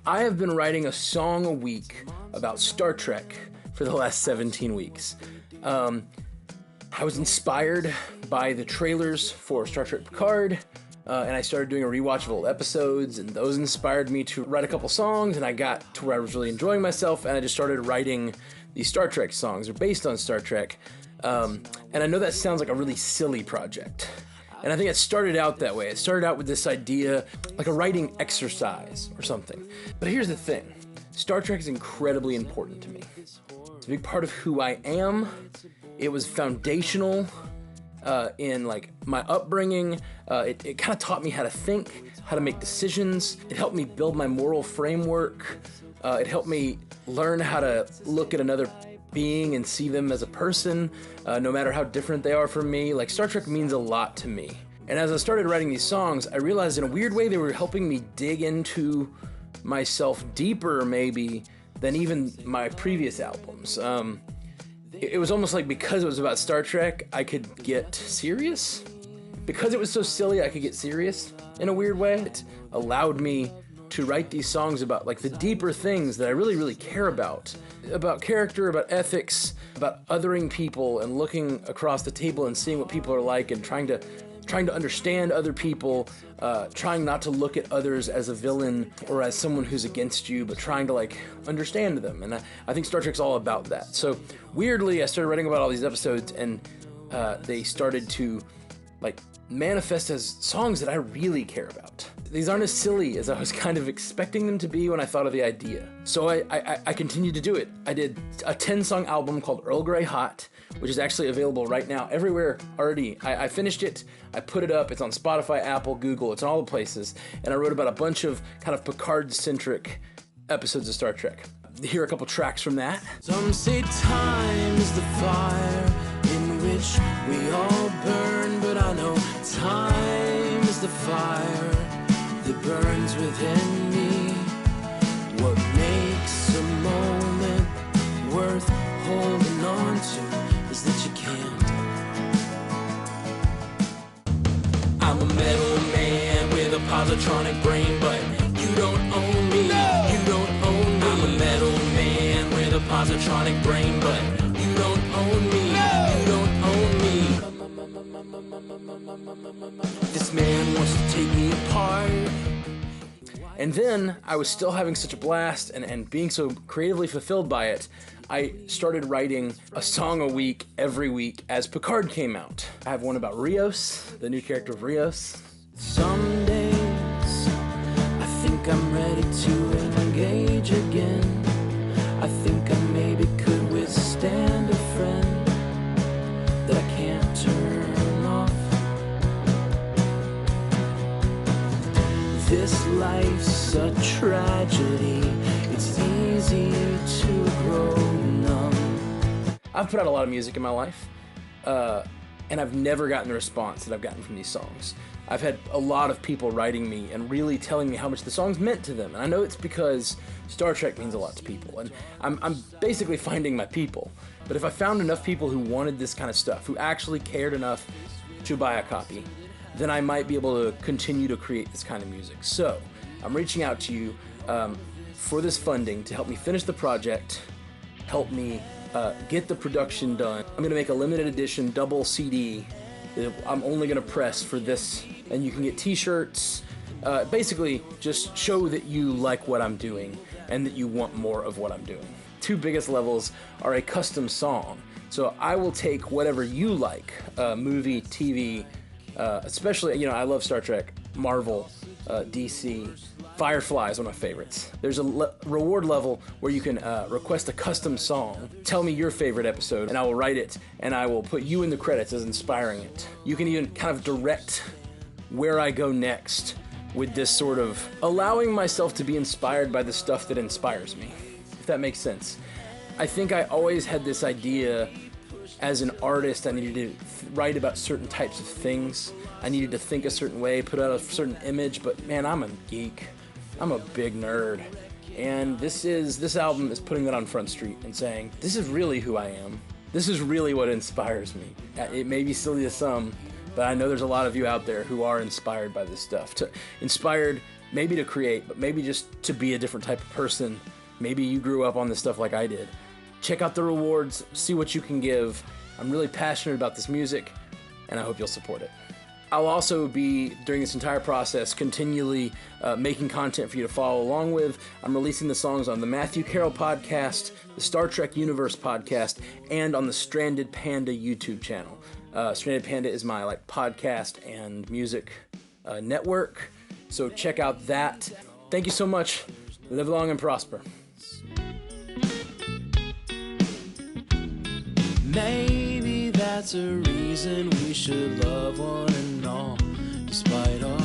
I have been writing a song a week about Star Trek for the last 17 weeks. I was inspired by the trailers for Star Trek Picard, and I started doing a rewatch of old episodes, and those inspired me to write a couple songs, and I got to where I was really enjoying myself, and I just started writing these Star Trek songs. They're based on Star Trek, and I know that sounds like a really silly project, and I think it started out that way. It started out with this idea, like a writing exercise or something. But here's the thing. Star Trek is incredibly important to me. It's a big part of who I am. It was foundational in like my upbringing. It kind of taught me how to think, how to make decisions. It helped me build my moral framework. It helped me learn how to look at another being and see them as a person, no matter how different they are from me. Like, Star Trek means a lot to me. And as I started writing these songs, I realized in a weird way they were helping me dig into myself deeper, maybe, than even my previous albums. It was almost like because it was about Star Trek, I could get serious. Because it was so silly, I could get serious in a weird way. It allowed me to write these songs about like the deeper things that I really, really care about character, about ethics, about othering people and looking across the table and seeing what people are like and trying to understand other people, trying not to look at others as a villain or as someone who's against you, but trying to like understand them. And I think Star Trek's all about that. So weirdly, I started writing about all these episodes, and they started to like manifest as songs that I really care about. These aren't as silly as I was kind of expecting them to be when I thought of the idea. So I continued to do it. I did a 10-song album called Earl Grey Hot, which is actually available right now everywhere already. I finished it, I put it up, it's on Spotify, Apple, Google, it's in all the places, and I wrote about a bunch of kind of Picard-centric episodes of Star Trek. Here are a couple tracks from that. Some say time is the fire in which we all burn, but I know time is the fire that burns within me. What makes a moment worth holding on to is that you can't. I'm a metal man with a positronic brain, but you don't own me. No! You don't own me. I'm a metal man with a positronic brain, but you don't own me. No! You don't own me. This man wants to take me apart. And then I was still having such a blast and being so creatively fulfilled by it, I started writing a song a week every week as Picard came out. I have one about Rios, the new character of Rios. Some days I think I'm ready to engage again. I think I maybe could withstand a friend that I can't turn off. This life's a tragedy. It's easy to grow numb. I've put out a lot of music in my life, and I've never gotten the response that I've gotten from these songs. I've had a lot of people writing me and really telling me how much the songs meant to them, and I know it's because Star Trek means a lot to people, and I'm basically finding my people. But if I found enough people who wanted this kind of stuff, who actually cared enough to buy a copy, then I might be able to continue to create this kind of music. So I'm reaching out to you for this funding to help me finish the project, help me get the production done. I'm gonna make a limited edition double CD that I'm only gonna press for this, and you can get t-shirts. Basically, just show that you like what I'm doing and that you want more of what I'm doing. Two biggest levels are a custom song. So I will take whatever you like, movie, TV, especially, you know, I love Star Trek, Marvel, DC, Firefly is one of my favorites. There's a reward level where you can request a custom song. Tell me your favorite episode, and I will write it, and I will put you in the credits as inspiring it. You can even kind of direct where I go next with this sort of allowing myself to be inspired by the stuff that inspires me, if that makes sense. I think I always had this idea as an artist I needed to write about certain types of things. I needed to think a certain way, put out a certain image, but man, I'm a geek. I'm a big nerd. And this album is putting that on Front Street and saying, this is really who I am. This is really what inspires me. It may be silly to some, but I know there's a lot of you out there who are inspired by this stuff. Inspired maybe to create, but maybe just to be a different type of person. Maybe you grew up on this stuff like I did. Check out the rewards, see what you can give. I'm really passionate about this music, and I hope you'll support it. I'll also be, during this entire process, continually making content for you to follow along with. I'm releasing the songs on the Matthew Carroll podcast, the Star Trek Universe podcast, and on the Stranded Panda YouTube channel. Stranded Panda is my podcast and music network, so check out that. Thank you so much. Live long and prosper. Maybe that's a reason we should love one and all, despite all